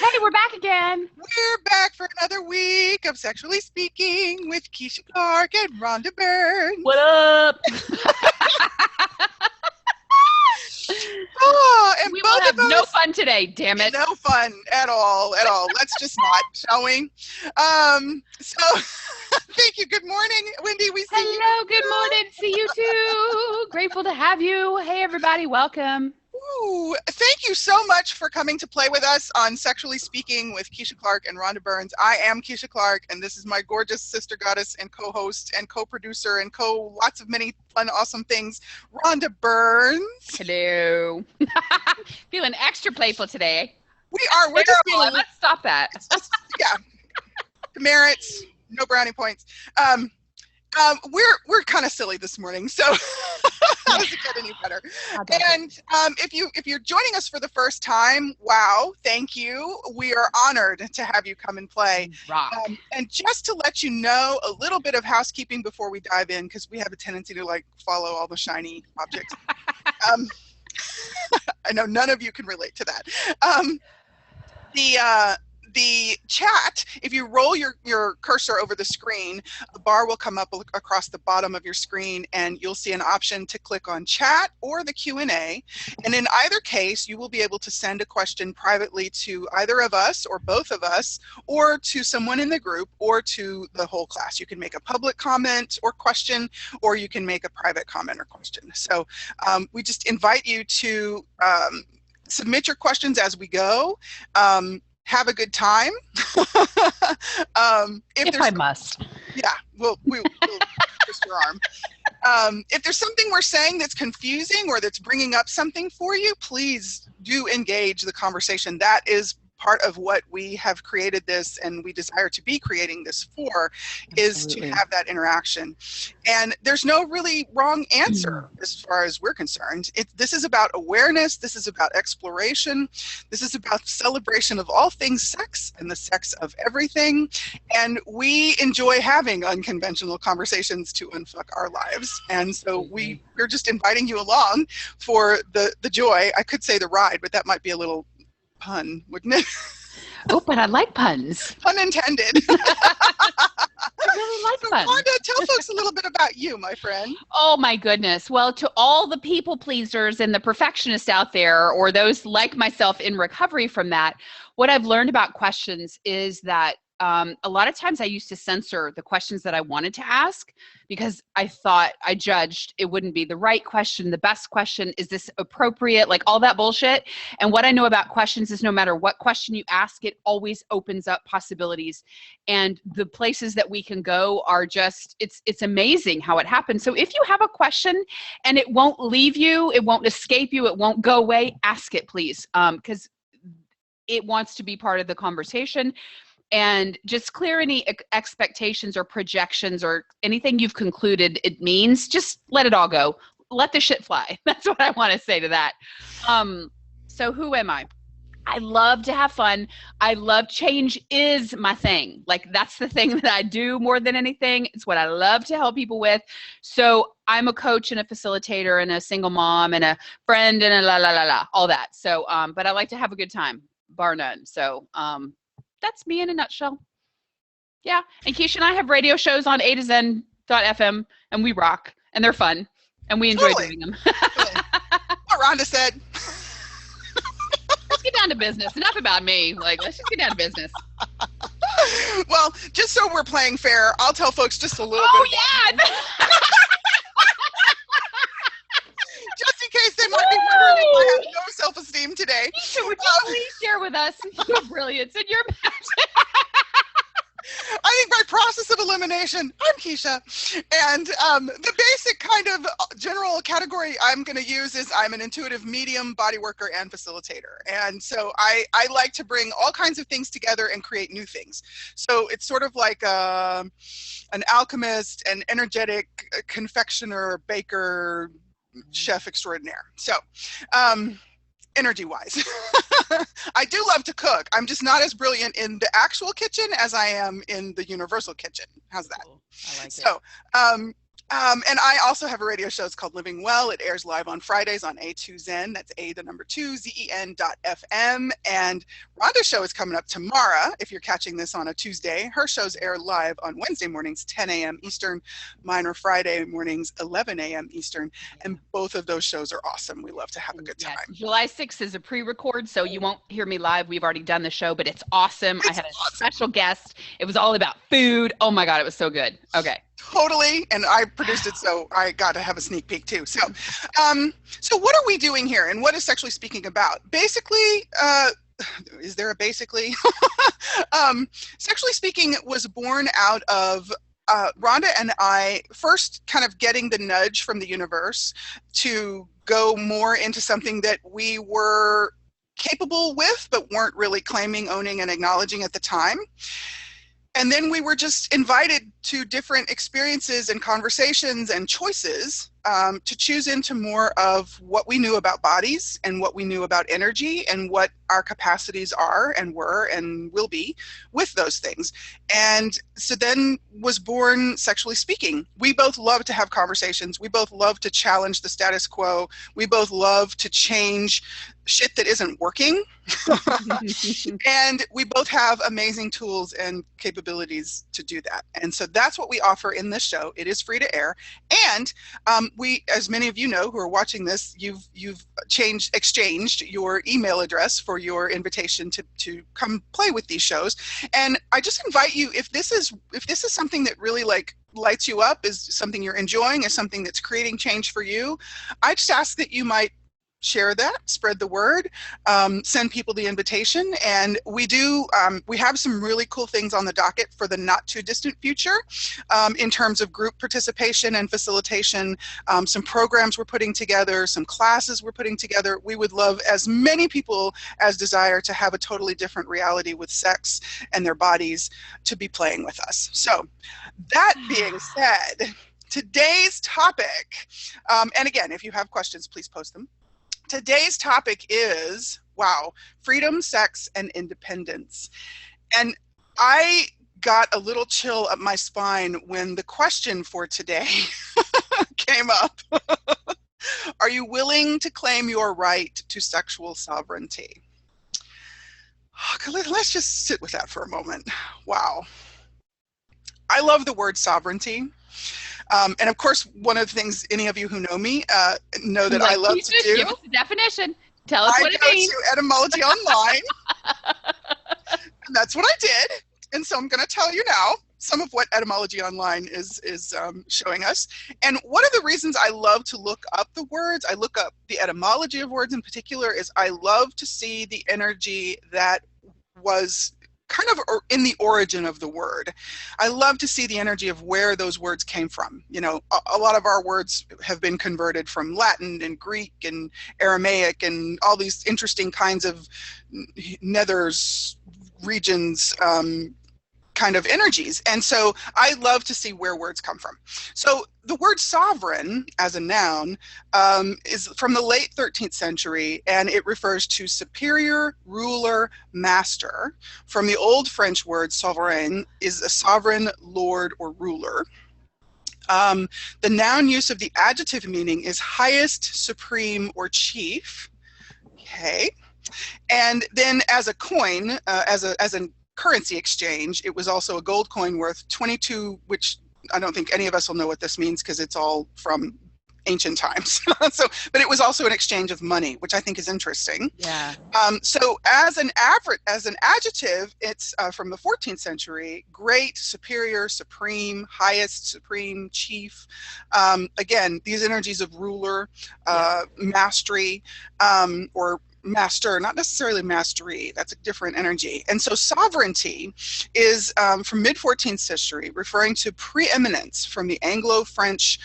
Hey, we're back again. We're back for another week of Sexually Speaking with Keisha Clark and Rhonda Burns. What up? Oh, and We will both have of no us, fun today, damn it. no fun at all. Let's just not, shall we? So thank you. Good morning, Wendy. We see you. Hello, good morning. See you too. Grateful to have you. Hey, everybody, welcome. Ooh, thank you so much for coming to play with us on Sexually Speaking with Keisha Clark and Rhonda Burns. I am Keisha Clark, and this is my gorgeous sister goddess and co-host and co-producer and lots of many fun, awesome things, Rhonda Burns. Hello. Feeling extra playful today. We are. We're just being. Let's stop that. Yeah. Demerits, no brownie points. We're kind of silly this morning, so how does it get any better? And if you're joining us for the first time, wow, thank you. We are honored to have you come and play. Rock. And just to let you know a little bit of housekeeping before we dive in, because we have a tendency to follow all the shiny objects. I know none of you can relate to that. The chat, if you roll your cursor over the screen, a bar will come up across the bottom of your screen, and you'll see an option to click on chat or the Q&A. And in either case, you will be able to send a question privately to either of us or both of us, or to someone in the group, or to the whole class. You can make a public comment or question, or you can make a private comment or question. So we just invite you to submit your questions as we go. Have a good time. If I must. Yeah, we'll twist your arm. If there's something we're saying that's confusing or that's bringing up something for you, please do engage the conversation. That is part of what we have created this, and we desire to be creating this for, is to have that interaction. And there's no really wrong answer as far as we're concerned. This is about awareness. This is about exploration. This is about celebration of all things sex and the sex of everything. And we enjoy having unconventional conversations to unfuck our lives. And so we're just inviting you along for the joy. I could say the ride, but that might be a little pun, wouldn't it? Oh, but I like puns. Pun intended. I really like puns. Rhonda, tell folks a little bit about you, my friend. Oh my goodness. Well, to all the people pleasers and the perfectionists out there, or those like myself in recovery from that, what I've learned about questions is that a lot of times I used to censor the questions that I wanted to ask because I thought I judged it wouldn't be the right question, the best question. Is this appropriate? Like all that bullshit. And what I know about questions is no matter what question you ask, it always opens up possibilities. And the places that we can go are just, it's amazing how it happens. So if you have a question and it won't leave you, it won't escape you, it won't go away, ask it, please. Because it wants to be part of the conversation. And just clear any expectations or projections or anything you've concluded it means. Just let it all go. Let the shit fly. That's what I want to say to that. So who am I? I love to have fun. I love change is my thing. Like that's the thing that I do more than anything. It's what I love to help people with. So I'm a coach and a facilitator and a single mom and a friend and a all that. So, but I like to have a good time, bar none. So, that's me in a nutshell. Yeah. And Keisha and I have radio shows on A to Zen.fm, and we rock, and they're fun, and we enjoy doing them. What Rhonda said. Let's get down to business. Enough about me. Let's just get down to business. Well, just so we're playing fair, I'll tell folks just a little bit. Oh, yeah. Just in case they might be wondering if I have no self-esteem today. Keisha, would you please share with us your brilliance and your passion? I think by process of elimination, I'm Keisha. And the basic kind of general category I'm going to use is I'm an intuitive medium, body worker, and facilitator. And so I like to bring all kinds of things together and create new things. So it's sort of like an alchemist, an energetic confectioner, baker, chef extraordinaire. So energy-wise. I do love to cook. I'm just not as brilliant in the actual kitchen as I am in the universal kitchen. How's that? Cool. I like so, And I also have a radio show. It's called Living Well. It airs live on Fridays on A2Zen. That's A, the number 2, ZEN.FM. And Rhonda's show is coming up tomorrow. If you're catching this on a Tuesday, her shows air live on Wednesday mornings, 10 a.m. Eastern. Mine are Friday mornings, 11 a.m. Eastern. And both of those shows are awesome. We love to have a good time. Yes. July 6th is a pre-record, so you won't hear me live. We've already done the show, but it's awesome. I had a special guest. It was all about food. Oh my God, it was so good. Okay. Totally, and I produced it, so I got to have a sneak peek too. So, so what are we doing here, and what is Sexually Speaking about? Basically, is there a basically? Sexually Speaking was born out of Rhonda and I first kind of getting the nudge from the universe to go more into something that we were capable with, but weren't really claiming, owning, and acknowledging at the time. And then we were just invited to different experiences and conversations and choices to choose into more of what we knew about bodies and what we knew about energy and what our capacities are and were and will be with those things. And so then was born Sexually Speaking. We both love to have conversations. We both love to challenge the status quo. We both love to change shit that isn't working. And we both have amazing tools and capabilities to do that. And so that's what we offer in this show. It is free to air. And we, as many of you know who are watching this, you've exchanged your email address for your invitation to come play with these shows. And I just invite you, if this is something that really like lights you up, is something you're enjoying, is something that's creating change for you, I just ask that you might share that, spread the word, send people the invitation. And we have some really cool things on the docket for the not too distant future in terms of group participation and facilitation, some programs we're putting together, some classes we're putting together. We would love as many people as desire to have a totally different reality with sex and their bodies to be playing with us. So that being said, today's topic, and again, if you have questions, please post them. Today's topic is, freedom, sex, and independence. And I got a little chill up my spine when the question for today came up. Are you willing to claim your right to sexual sovereignty? Let's just sit with that for a moment. Wow. I love the word sovereignty. And of course, one of the things any of you who know me know that I love to do. Give us the definition. Tell us what it means. I go to Etymology Online, and that's what I did. And so I'm going to tell you now some of what Etymology Online is showing us. And one of the reasons I love to look up the words, I look up the etymology of words in particular, is I love to see the energy that was kind of in the origin of the word. I love to see the energy of where those words came from. You know, a lot of our words have been converted from Latin and Greek and Aramaic and all these interesting kinds of nethers, regions, kind of energies. And so I love to see where words come from. So the word sovereign as a noun is from the late 13th century, and it refers to superior, ruler, master. From the old French word souverain is a sovereign, lord, or ruler. The noun use of the adjective meaning is highest, supreme, or chief. Okay. And then as a coin, as a currency exchange, it was also a gold coin worth 22, which I don't think any of us will know what this means because it's all from ancient times. But it was also an exchange of money, which I think is interesting. Yeah. So as an adjective, it's from the 14th century: great, superior, supreme, highest, supreme, chief. Again, these energies of ruler, mastery, or master, not necessarily mastery. That's a different energy. And so sovereignty is from mid-14th century, referring to preeminence, from the Anglo-French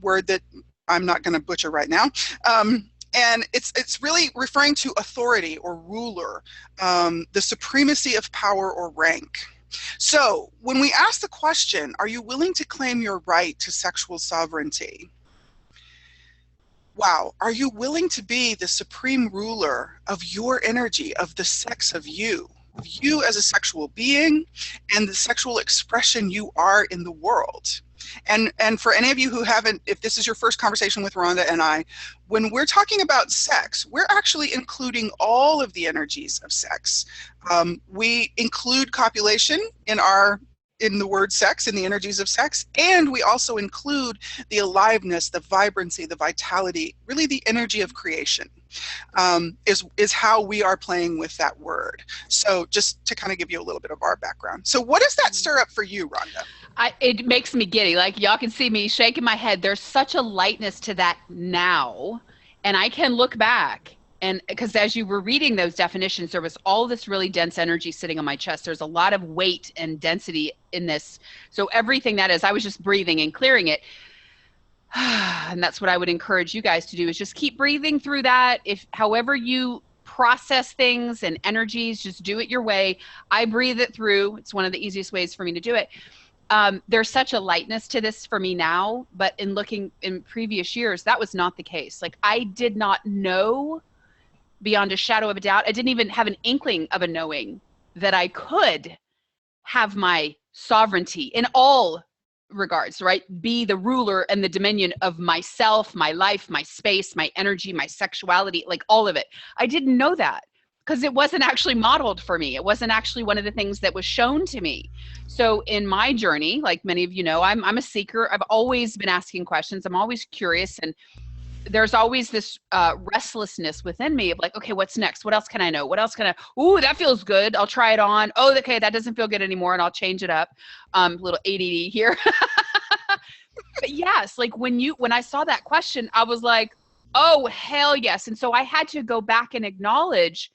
word that I'm not going to butcher right now. And it's really referring to authority or ruler, the supremacy of power or rank. So when we ask the question, are you willing to claim your right to sexual sovereignty? Wow, are you willing to be the supreme ruler of your energy, of the sex of you as a sexual being, and the sexual expression you are in the world? And for any of you who haven't, if this is your first conversation with Rhonda and I, when we're talking about sex, we're actually including all of the energies of sex. We include copulation in the word sex, in the energies of sex, and we also include the aliveness, the vibrancy, the vitality, really the energy of creation, is how we are playing with that word. So just to kind of give you a little bit of our background. So what does that stir up for you, Rhonda? It makes me giddy. Like, y'all can see me shaking my head. There's such a lightness to that now. And I can look back, and because as you were reading those definitions, there was all this really dense energy sitting on my chest. There's a lot of weight and density in this. So everything that is, I was just breathing and clearing it. And that's what I would encourage you guys to do, is just keep breathing through that. If however you process things and energies, just do it your way. I breathe it through. It's one of the easiest ways for me to do it. There's such a lightness to this for me now, but in looking in previous years, that was not the case. Like, I did not know beyond a shadow of a doubt. I didn't even have an inkling of a knowing that I could have my sovereignty in all regards, right? Be the ruler and the dominion of myself, my life, my space, my energy, my sexuality, like all of it. I didn't know that because it wasn't actually modeled for me. It wasn't actually one of the things that was shown to me. So in my journey, like many of you know, I'm a seeker. I've always been asking questions. I'm always curious. And there's always this restlessness within me of like, okay, what's next? What else can I know? What else can I, ooh, that feels good. I'll try it on. Oh, okay, that doesn't feel good anymore. And I'll change it up. Little ADD here. But yes, like when I saw that question, I was like, oh, hell yes. And so I had to go back and acknowledge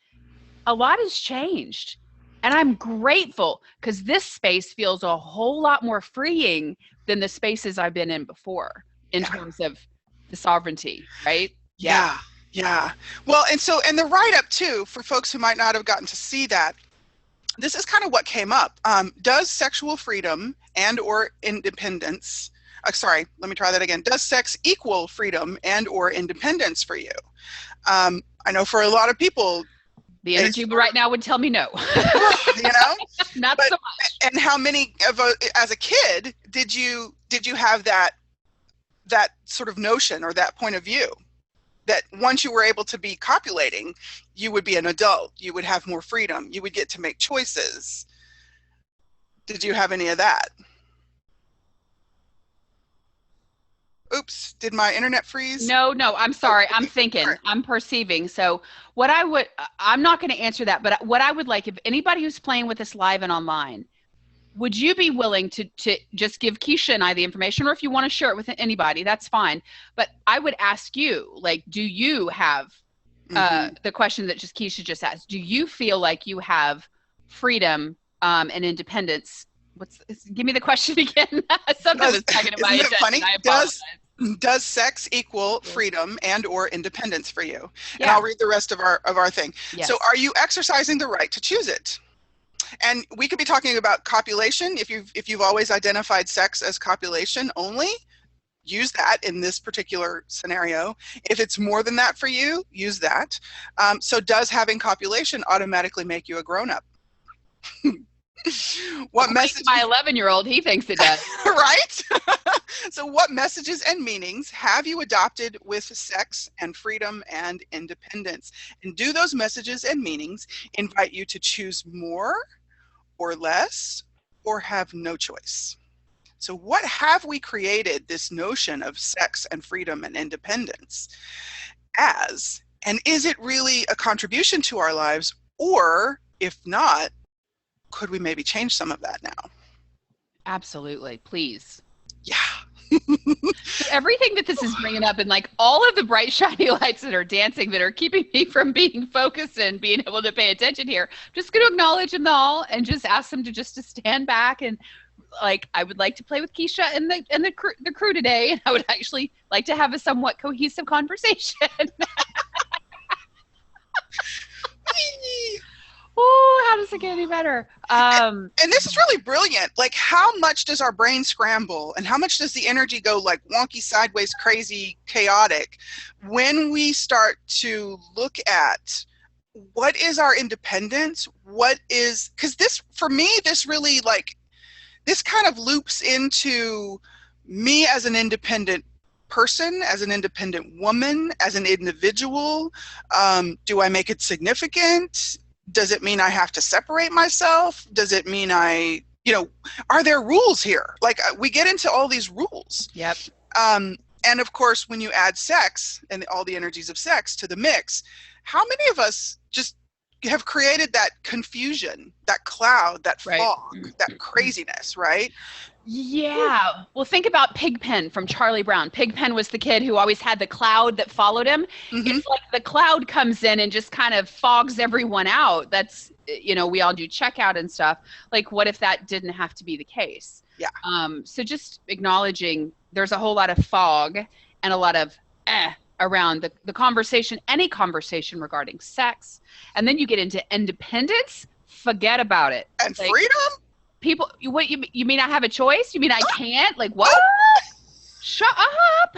a lot has changed. And I'm grateful because this space feels a whole lot more freeing than the spaces I've been in before in terms of the sovereignty, right? Yeah. Well, and the write-up too, for folks who might not have gotten to see that, this is kind of what came up. Does sexual freedom and or independence, let me try that again. Does sex equal freedom and or independence for you? I know for a lot of people, the energy right now would tell me no. You know, not so much. And how many as a kid did you have that sort of notion or that point of view that once you were able to be copulating, you would be an adult, you would have more freedom, you would get to make choices? Did you have any of that? Oops, did my internet freeze? No, I'm sorry. I'm thinking, I'm perceiving. So I'm not going to answer that, but what I would like, if anybody who's playing with this live and online, would you be willing to just give Keisha and I the information, or if you want to share it with anybody, that's fine. But I would ask you, like, do you have the question that just Keisha just asked? Do you feel like you have freedom and independence? Give me the question again. Something was tagging in my attention. Funny? I apologize. Does sex equal freedom and or independence for you? Yeah. And I'll read the rest of our thing. Yes. So are you exercising the right to choose it? And we could be talking about copulation. If you've always identified sex as copulation only, use that in this particular scenario. If it's more than that for you, use that. So does having copulation automatically make you a grown-up? What message? My 11-year-old, he thinks it does. Right? So what messages and meanings have you adopted with sex and freedom and independence? And do those messages and meanings invite you to choose more or less or have no choice? So what have we created this notion of sex and freedom and independence as? And is it really a contribution to our lives? Or if not, could we maybe change some of that now? Absolutely. Please. Yeah. Everything that this is bringing up, and like all of the bright shiny lights that are dancing that are keeping me from being focused and being able to pay attention here, just going to acknowledge them all and just ask them to stand back. And like, I would like to play with Keisha and the crew today. And I would actually like to have a somewhat cohesive conversation. Oh, how does it get any better? And this is really brilliant. Like, how much does our brain scramble and how much does the energy go like wonky, sideways, crazy, chaotic when we start to look at what is our independence? Because this, for me, this really like, this kind of loops into me as an independent person, as an independent woman, as an individual, do I make it significant? Does it mean I have to separate myself? Does it mean are there rules here? Like we get into all these rules. Yep. And of course, when you add sex and all the energies of sex to the mix, how many of us just have created that confusion, that cloud, that fog, that craziness, right? Yeah. Well, think about Pigpen from Charlie Brown. Pigpen was the kid who always had the cloud that followed him. Mm-hmm. It's like the cloud comes in and just kind of fogs everyone out. That's, we all do checkout and stuff. Like, what if that didn't have to be the case? Yeah. So just acknowledging there's a whole lot of fog and a lot of around the conversation, any conversation regarding sex. And then you get into independence, forget about it. And like, freedom? People, what you mean I have a choice? You mean I can't? Like, what? Shut up.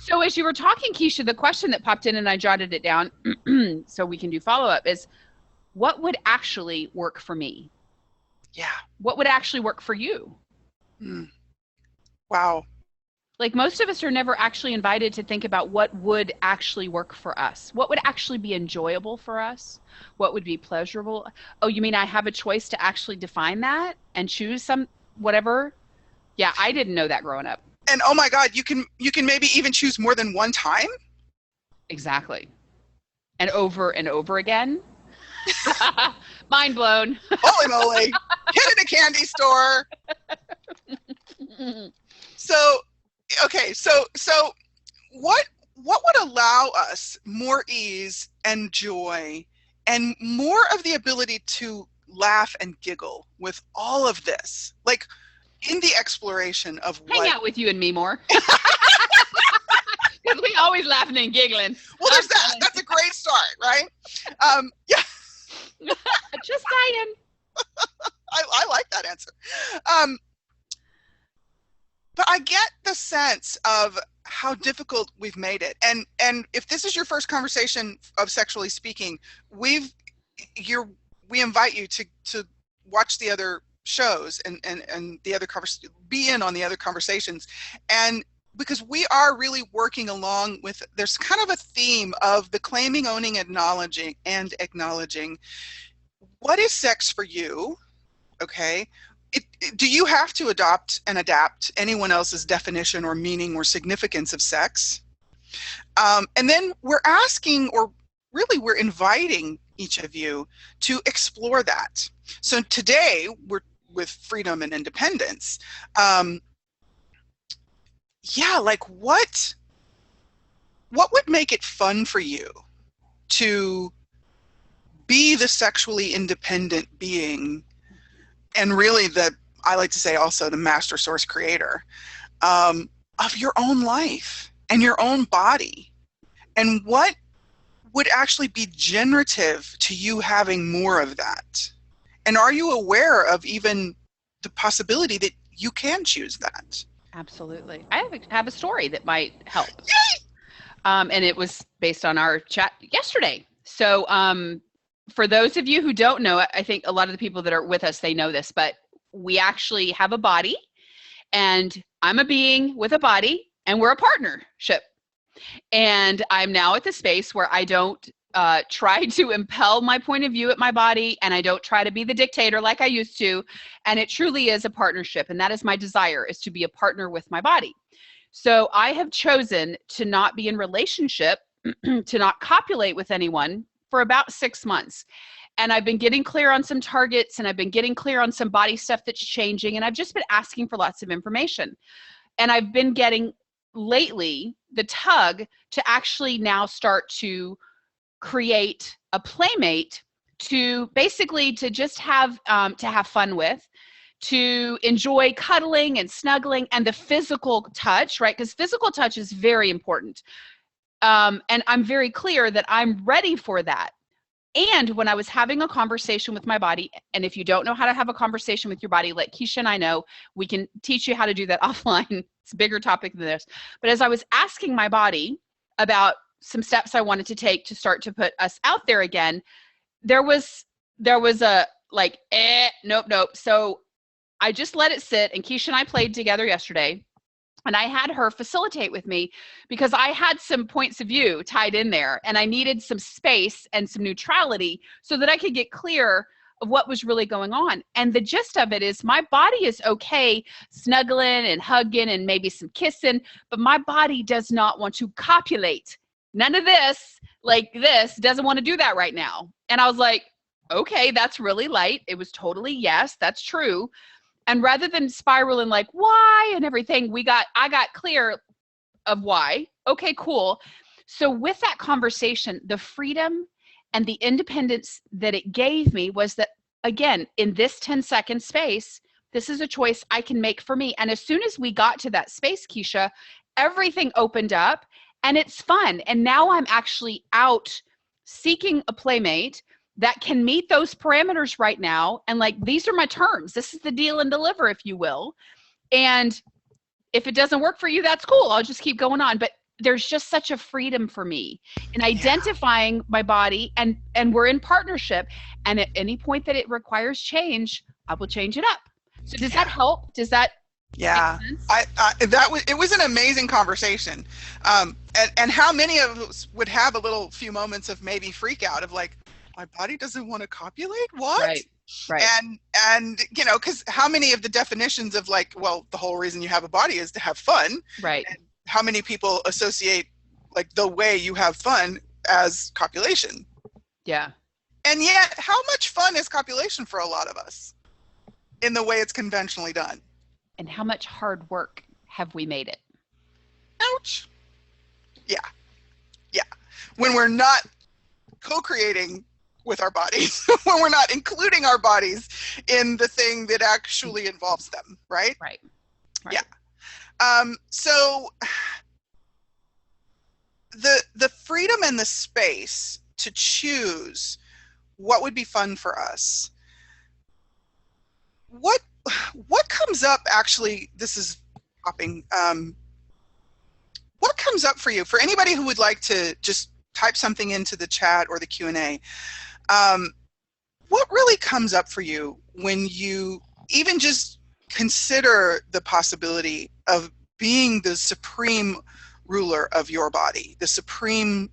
So as you were talking, Keisha, the question that popped in and I jotted it down so we can do follow-up is, what would actually work for me? Yeah. What would actually work for you? Wow. Like most of us are never actually invited to think about what would actually work for us. What would actually be enjoyable for us? What would be pleasurable? Oh, you mean I have a choice to actually define that and choose some whatever? Yeah, I didn't know that growing up. And oh my God, you can maybe even choose more than one time? Exactly. And over again. Mind blown. Holy moly. Hit in a candy store. So what would allow us more ease and joy and more of the ability to laugh and giggle with all of this? Like in the exploration of what... Hang out with you and me more. Because we always laughing and giggling. Well, there's that. That's a great start, right? Yeah. Just saying. I like that answer. But I get the sense of how difficult we've made it. And if this is your first conversation of Sexually Speaking, we invite you to watch the other shows and the other be in on the other conversations. And because we are really working along with, there's kind of a theme of the claiming, owning, acknowledging what is sex for you, okay? Do you have to adopt and adapt anyone else's definition or meaning or significance of sex? And then we're asking, or really we're inviting each of you to explore that. So today we're with freedom and independence. Like what would make it fun for you to be the sexually independent being, and really I like to say also the master source creator of your own life and your own body? And what would actually be generative to you having more of that? And are you aware of even the possibility that you can choose that? Absolutely. I have a story that might help. Yay! And it was based on our chat yesterday. So for those of you who don't know, I think a lot of the people that are with us, they know this, but we actually have a body, and I'm a being with a body, and we're a partnership. And I'm now at the space where I don't try to impel my point of view at my body, and I don't try to be the dictator like I used to. And it truly is a partnership. And that is my desire, is to be a partner with my body. So I have chosen to not be in relationship, to not copulate with anyone for about 6 months. And I've been getting clear on some targets, and I've been getting clear on some body stuff that's changing. And I've just been asking for lots of information. And I've been getting lately the tug to actually now start to create a playmate, to basically to just have fun with, to enjoy cuddling and snuggling and the physical touch, right? Because physical touch is very important. And I'm very clear that I'm ready for that. And when I was having a conversation with my body, and if you don't know how to have a conversation with your body, let Keisha and I know, we can teach you how to do that offline. It's a bigger topic than this. But as I was asking my body about some steps I wanted to take to start to put us out there again, there was a like, nope. So I just let it sit, and Keisha and I played together yesterday. And I had her facilitate with me because I had some points of view tied in there, and I needed some space and some neutrality so that I could get clear of what was really going on. And the gist of it is my body is okay snuggling and hugging and maybe some kissing, but my body does not want to copulate. None of this, like this, doesn't want to do that right now. And I was like, okay, that's really light. It was totally, yes, that's true. And rather than spiraling like why and everything, I got clear of why. Okay, cool. So with that conversation, the freedom and the independence that it gave me was that, again, in this 10-second space, this is a choice I can make for me. And as soon as we got to that space, Keisha, everything opened up and it's fun. And now I'm actually out seeking a playmate that can meet those parameters right now. And like, these are my terms. This is the deal and deliver, if you will. And if it doesn't work for you, that's cool. I'll just keep going on. But there's just such a freedom for me in identifying my body, and we're in partnership. And at any point that it requires change, I will change it up. So does that help? Does that make sense? It was an amazing conversation. And how many of us would have a little few moments of maybe freak out of like, my body doesn't want to copulate? What? Right. And you know, because how many of the definitions of like, well, the whole reason you have a body is to have fun. Right. And how many people associate like the way you have fun as copulation? Yeah. And yet, how much fun is copulation for a lot of us in the way it's conventionally done? And how much hard work have we made it? Ouch. Yeah. When we're not co-creating with our bodies, when we're not including our bodies in the thing that actually involves them, right? Right. Yeah. So the freedom and the space to choose what would be fun for us. What comes up, actually, this is popping, what comes up for you? For anybody who would like to just type something into the chat or the Q&A, what really comes up for you when you even just consider the possibility of being the supreme ruler of your body, the supreme,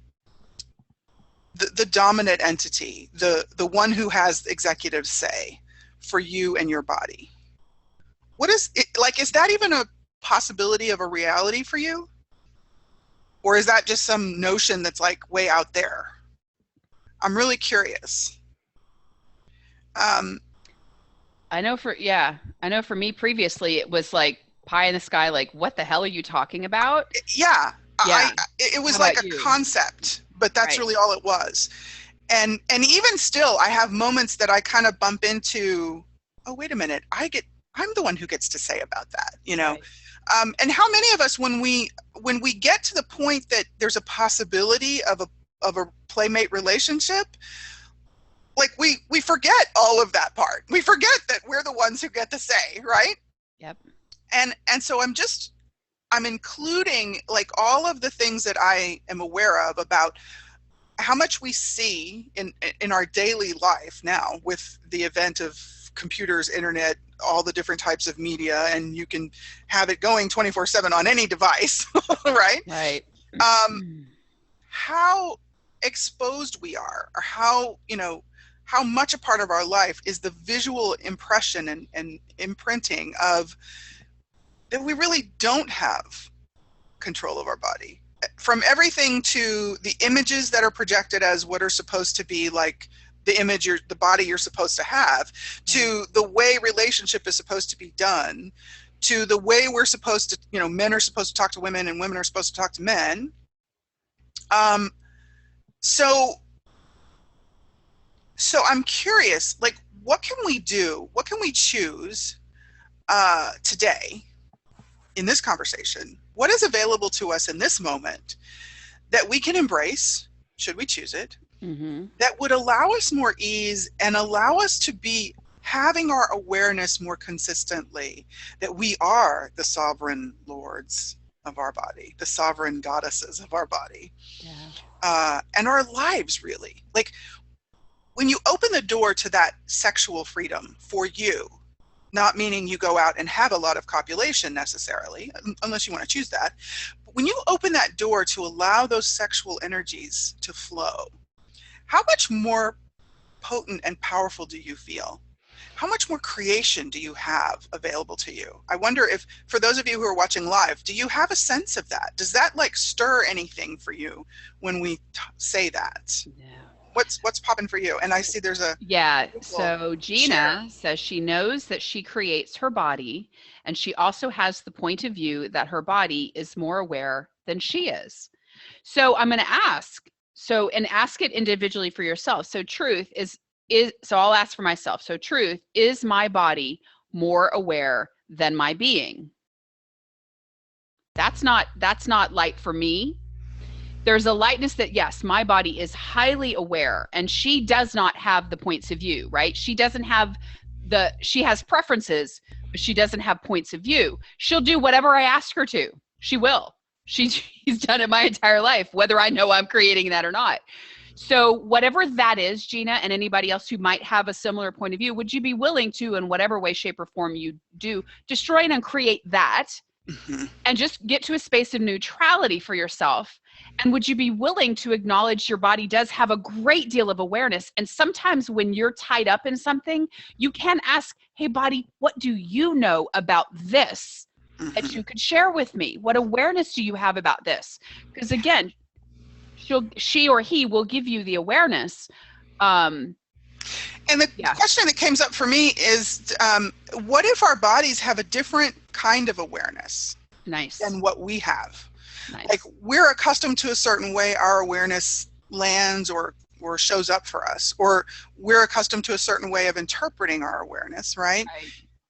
the dominant entity, the one who has executive say for you and your body? What is it like? Is that even a possibility of a reality for you? Or is that just some notion that's like way out there? I'm really curious. I know for me previously, it was like pie in the sky, like, what the hell are you talking about? Yeah. It was like a concept, but that's really all it was. And even still, I have moments that I kind of bump into, oh, wait a minute, I'm the one who gets to say about that, you know? Right. And how many of us, when we get to the point that there's a possibility of a playmate relationship, like we forget all of that part. We forget that we're the ones who get to say, right? Yep. And so I'm including like all of the things that I am aware of about how much we see in our daily life now with the event of computers, internet, all the different types of media, and you can have it going 24/7 on any device, right? Right. How exposed we are, or how much a part of our life is the visual impression and imprinting of that we really don't have control of our body. From everything to the images that are projected as what are supposed to be like the image, the body you're supposed to have, to the way relationship is supposed to be done, to the way we're supposed to, men are supposed to talk to women and women are supposed to talk to men. So I'm curious, like, what can we do? What can we choose today in this conversation? What is available to us in this moment that we can embrace, should we choose it, that would allow us more ease and allow us to be having our awareness more consistently that we are the sovereign lords of our body, the sovereign goddesses of our body, and our lives, really. Like, when you open the door to that sexual freedom for you, not meaning you go out and have a lot of copulation necessarily, unless you want to choose that. But when you open that door to allow those sexual energies to flow, how much more potent and powerful do you feel? How much more creation do you have available to you? I wonder if, for those of you who are watching live, do you have a sense of that? Does that like stir anything for you when we say that? Yeah. What's popping for you? And I see there's a So Gina says she knows that she creates her body, and she also has the point of view that her body is more aware than she is. So I'm going to ask, and ask it individually for yourself. So truth is so I'll ask for myself. So truth, is my body more aware than my being? That's not light for me. There's a lightness that, yes, my body is highly aware, and she does not have the points of view, right? She doesn't have she has preferences, but she doesn't have points of view. She'll do whatever I ask her to. She will. She's done it my entire life, whether I know I'm creating that or not. So whatever that is, Gina, and anybody else who might have a similar point of view, would you be willing to, in whatever way, shape, or form you do, destroy and uncreate that, and just get to a space of neutrality for yourself? And would you be willing to acknowledge your body does have a great deal of awareness? And sometimes when you're tied up in something, you can ask, hey, body, what do you know about this that you could share with me? What awareness do you have about this? Because again, she or he will give you the awareness. And the question that comes up for me is, what if our bodies have a different kind of awareness than what we have? Like, we're accustomed to a certain way our awareness lands or shows up for us, or we're accustomed to a certain way of interpreting our awareness, right?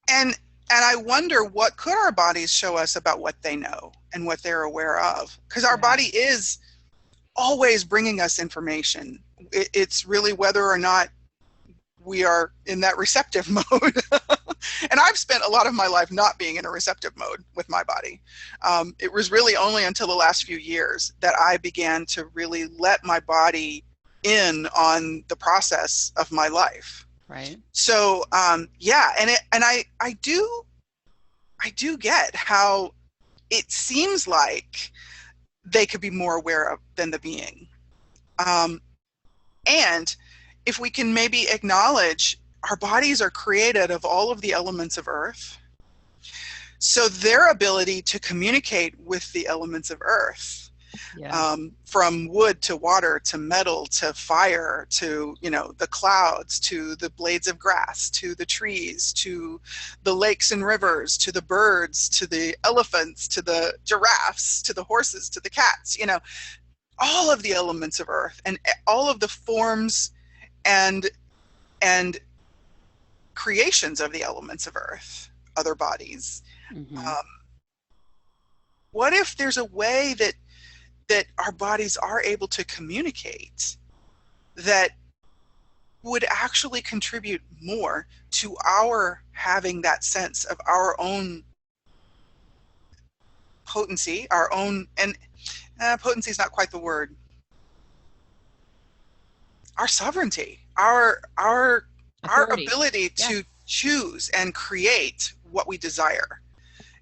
And I wonder, what could our bodies show us about what they know and what they're aware of? Because our body is always bringing us information. It's really whether or not we are in that receptive mode. And I've spent a lot of my life not being in a receptive mode with my body. It was really only until the last few years that I began to really let my body in on the process of my life. Right. So I do get how it seems like they could be more aware of than the being. And if we can maybe acknowledge our bodies are created of all of the elements of earth. So their ability to communicate with the elements of earth, from wood to water to metal to fire to, the clouds to the blades of grass to the trees to the lakes and rivers to the birds to the elephants to the giraffes to the horses to the cats, all of the elements of earth and all of the forms and creations of the elements of earth, other bodies. What if there's a way that our bodies are able to communicate that would actually contribute more to our having that sense of our own potency, our own, and potency is not quite the word, our sovereignty, our ability to choose and create what we desire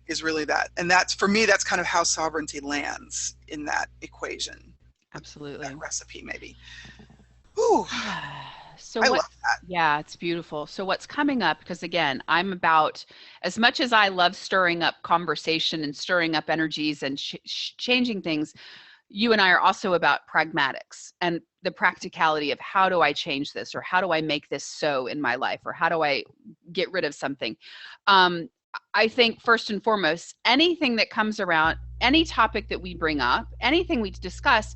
is really that. And that's, for me, that's kind of how sovereignty lands in that equation. Absolutely. That recipe, maybe. Ooh. I love that. Yeah, it's beautiful. So what's coming up, because again, I'm about, as much as I love stirring up conversation and stirring up energies and changing things, you and I are also about pragmatics and the practicality of how do I change this, or how do I make this so in my life, or how do I get rid of something. I think first and foremost, anything that comes around, any topic that we bring up, anything we discuss,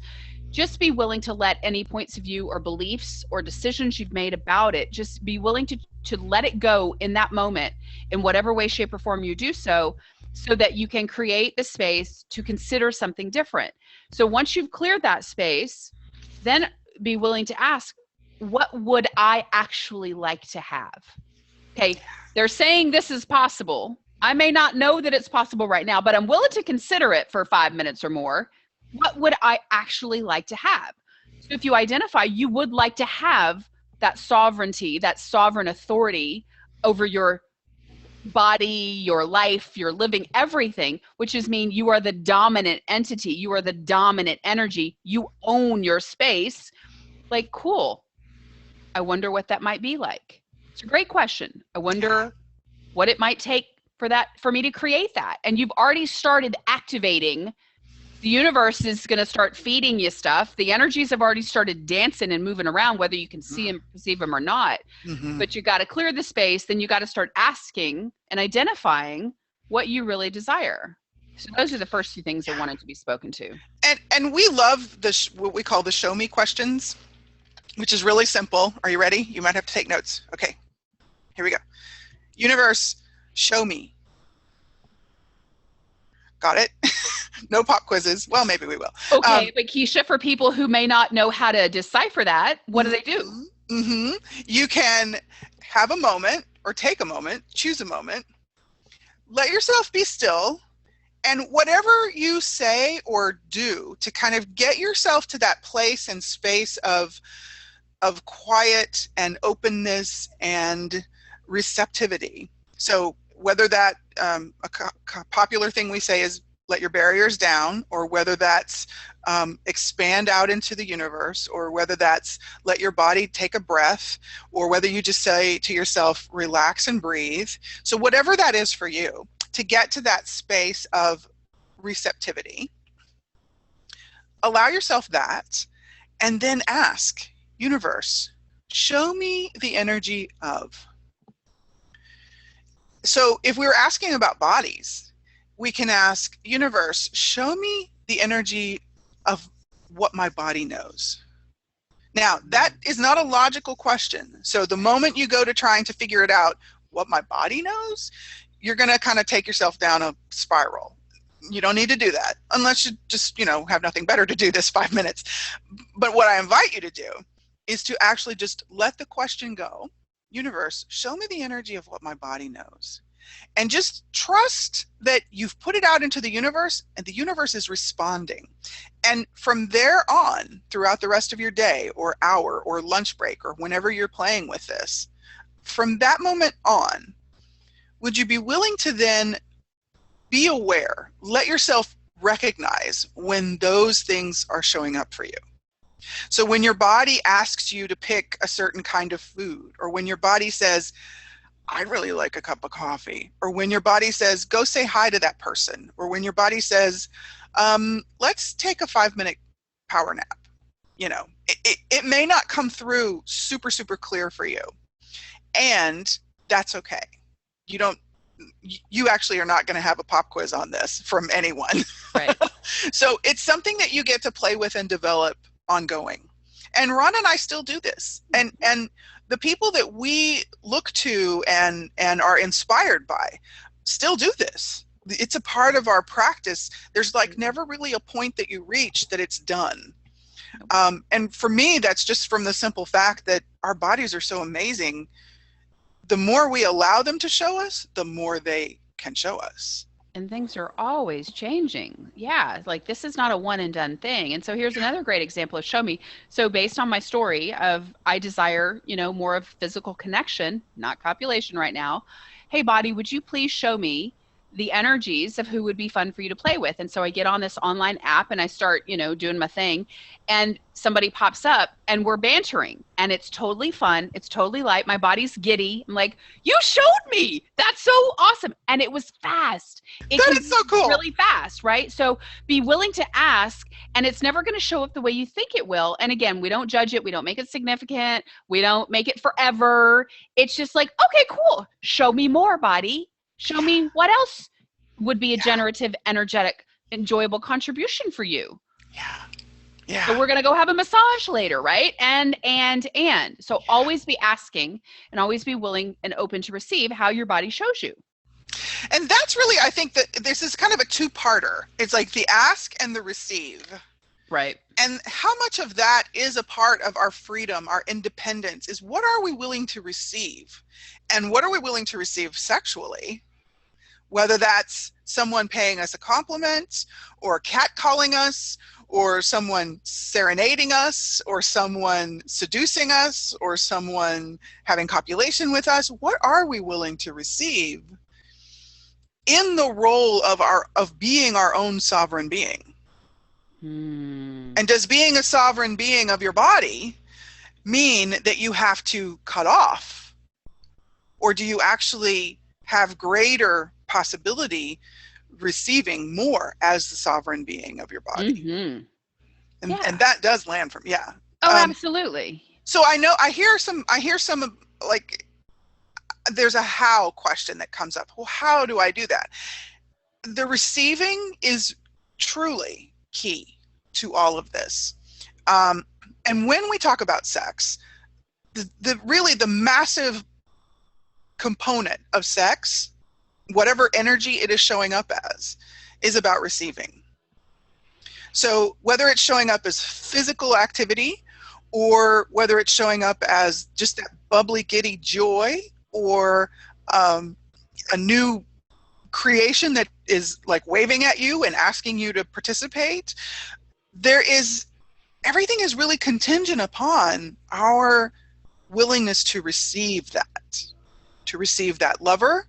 just be willing to let any points of view or beliefs or decisions you've made about it, just be willing to let it go in that moment, in whatever way, shape, or form you do so that you can create the space to consider something different. So once you've cleared that space, then be willing to ask, what would I actually like to have? Okay, they're saying this is possible. I may not know that it's possible right now, but I'm willing to consider it for 5 minutes or more. What would I actually like to have? So if you identify you would like to have that sovereignty, that sovereign authority over your body, your life, your living, everything, which is mean you are the dominant entity. You are the dominant energy. You own your space. Like, cool. I wonder what that might be like. It's a great question. I wonder what it might take for me to create that. And you've already started activating. The universe is going to start feeding you stuff. The energies have already started dancing and moving around, whether you can see them, perceive them or not. Mm-hmm. But you got to clear the space. Then you got to start asking and identifying what you really desire. So those are the first two things I wanted to be spoken to. And we love what we call the show me questions, which is really simple. Are you ready? You might have to take notes. Okay, here we go. Universe, show me. Got it? No pop quizzes. Well, maybe we will. Okay, but Keisha, for people who may not know how to decipher that, what do they do? Mm-hmm. You can have a moment or take a moment, choose a moment, let yourself be still, and whatever you say or do to kind of get yourself to that place and space of quiet and openness and receptivity. So whether that a popular thing we say is let your barriers down, or whether that's expand out into the universe, or whether that's let your body take a breath, or whether you just say to yourself, relax and breathe. So whatever that is for you, to get to that space of receptivity, allow yourself that, and then ask, universe, show me the energy of. So if we were asking about bodies, we can ask, universe, show me the energy of what my body knows. Now, that is not a logical question. So the moment you go to trying to figure it out, what my body knows, you're going to kind of take yourself down a spiral. You don't need to do that unless you just, have nothing better to do this 5 minutes. But what I invite you to do is to actually just let the question go. Universe, show me the energy of what my body knows. And just trust that you've put it out into the universe and the universe is responding. And from there on, throughout the rest of your day or hour or lunch break or whenever you're playing with this, from that moment on, would you be willing to then be aware, let yourself recognize when those things are showing up for you? So when your body asks you to pick a certain kind of food, or when your body says, I really like a cup of coffee, or when your body says, go say hi to that person, or when your body says, let's take a 5-minute power nap. It may not come through super, super clear for you. And that's okay. You actually are not going to have a pop quiz on this from anyone. Right. So it's something that you get to play with and develop ongoing. And Ron and I still do this. And the people that we look to and are inspired by still do this. It's a part of our practice. There's never really a point that you reach that it's done. And for me, that's just from the simple fact that our bodies are so amazing. The more we allow them to show us, the more they can show us. And things are always changing. Yeah, this is not a one and done thing. And so here's another great example of show me. So based on my story of I desire, more of physical connection, not copulation right now. Hey, body, would you please show me the energies of who would be fun for you to play with? And so I get on this online app and I start, doing my thing, and somebody pops up and we're bantering and it's totally fun. It's totally light. My body's giddy. I'm like, you showed me. That's so awesome. And it was fast. That is so cool. Really fast, right? So be willing to ask, and it's never going to show up the way you think it will. And again, we don't judge it. We don't make it significant. We don't make it forever. It's just like, okay, cool. Show me more, body. Show me what else would be a generative, energetic, enjoyable contribution for you. Yeah. So we're going to go have a massage later, right? And. So always be asking and always be willing and open to receive how your body shows you. And that's really, I think that this is kind of a two-parter. It's like the ask and the receive. Right. And how much of that is a part of our freedom, our independence, is what are we willing to receive? And what are we willing to receive sexually? Whether that's someone paying us a compliment, or catcalling us, or someone serenading us, or someone seducing us, or someone having copulation with us. What are we willing to receive in the role of being our own sovereign being. And does being a sovereign being of your body mean that you have to cut off? Or do you actually have greater possibility receiving more as the sovereign being of your body? And that does land from, Oh, absolutely. So I hear some like, there's a how question that comes up. Well, how do I do that? The receiving is truly key to all of this. And when we talk about sex, the massive component of sex, whatever energy it is showing up as, is about receiving. So whether it's showing up as physical activity, or whether it's showing up as just that bubbly, giddy joy, or a new creation that is like waving at you and asking you to participate, everything is really contingent upon our willingness to receive that lover,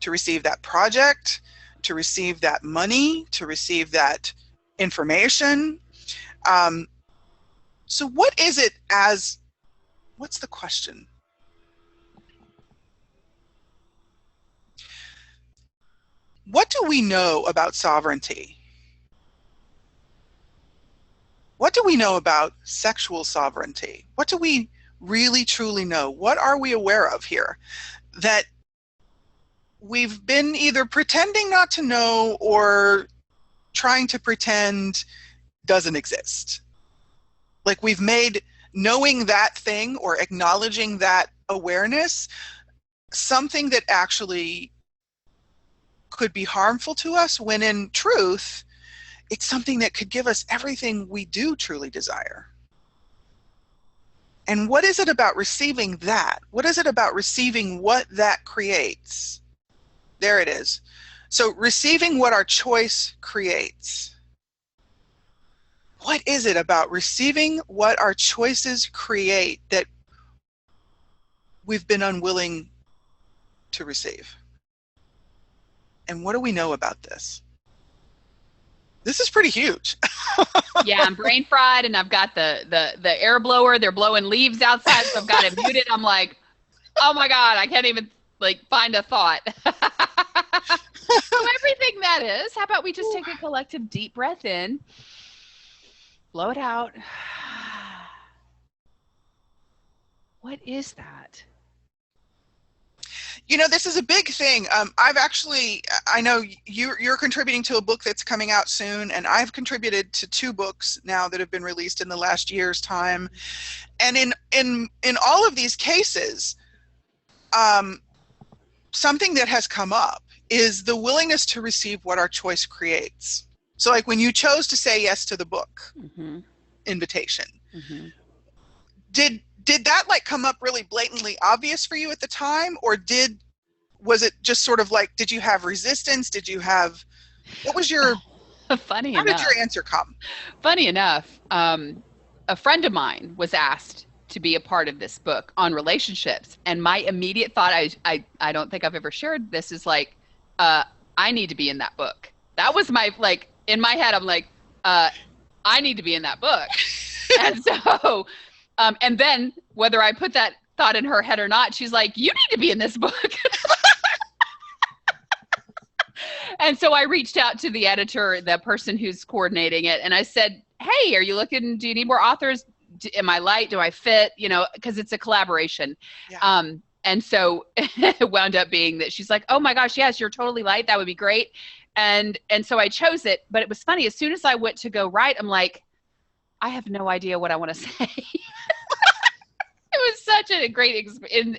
to receive that project, to receive that money, to receive that information. So what's the question? What do we know about sovereignty? What do we know about sexual sovereignty? What do we really truly know? What are we aware of here that we've been either pretending not to know or trying to pretend doesn't exist? Like, we've made knowing that thing or acknowledging that awareness something that actually could be harmful to us, when in truth, it's something that could give us everything we do truly desire. And what is it about receiving that? What is it about receiving what that creates? There it is. So receiving what our choice creates. What is it about receiving what our choices create that we've been unwilling to receive? And what do we know about this? This is pretty huge. Yeah, I'm brain fried, and I've got the air blower. They're blowing leaves outside, so I've got it muted. I'm like, oh my God, I can't even find a thought. So everything that is, how about we just take a collective deep breath in, blow it out. What is that? This is a big thing. I know you're contributing to a book that's coming out soon, and I've contributed to 2 books now that have been released in the last year's time. And in all of these cases, something that has come up is the willingness to receive what our choice creates. So like when you chose to say yes to the book invitation, did that come up really blatantly obvious for you at the time, or was it just sort of like, did you have resistance? What was your, how did your answer come? Funny enough, a friend of mine was asked to be a part of this book on relationships, and my immediate thought, I don't think I've ever shared this, is I need to be in that book. That was my, in my head, I'm like, I need to be in that book. And so, and then whether I put that thought in her head or not, she's like, you need to be in this book. And so I reached out to the editor, the person who's coordinating it, and I said, hey, do you need more authors? Am I light? Do I fit? Because it's a collaboration. Yeah. And so it wound up being that she's like, oh my gosh, yes, you're totally light. That would be great. And so I chose it, but it was funny. As soon as I went to go write, I'm like, I have no idea what I want to say. It was such a great,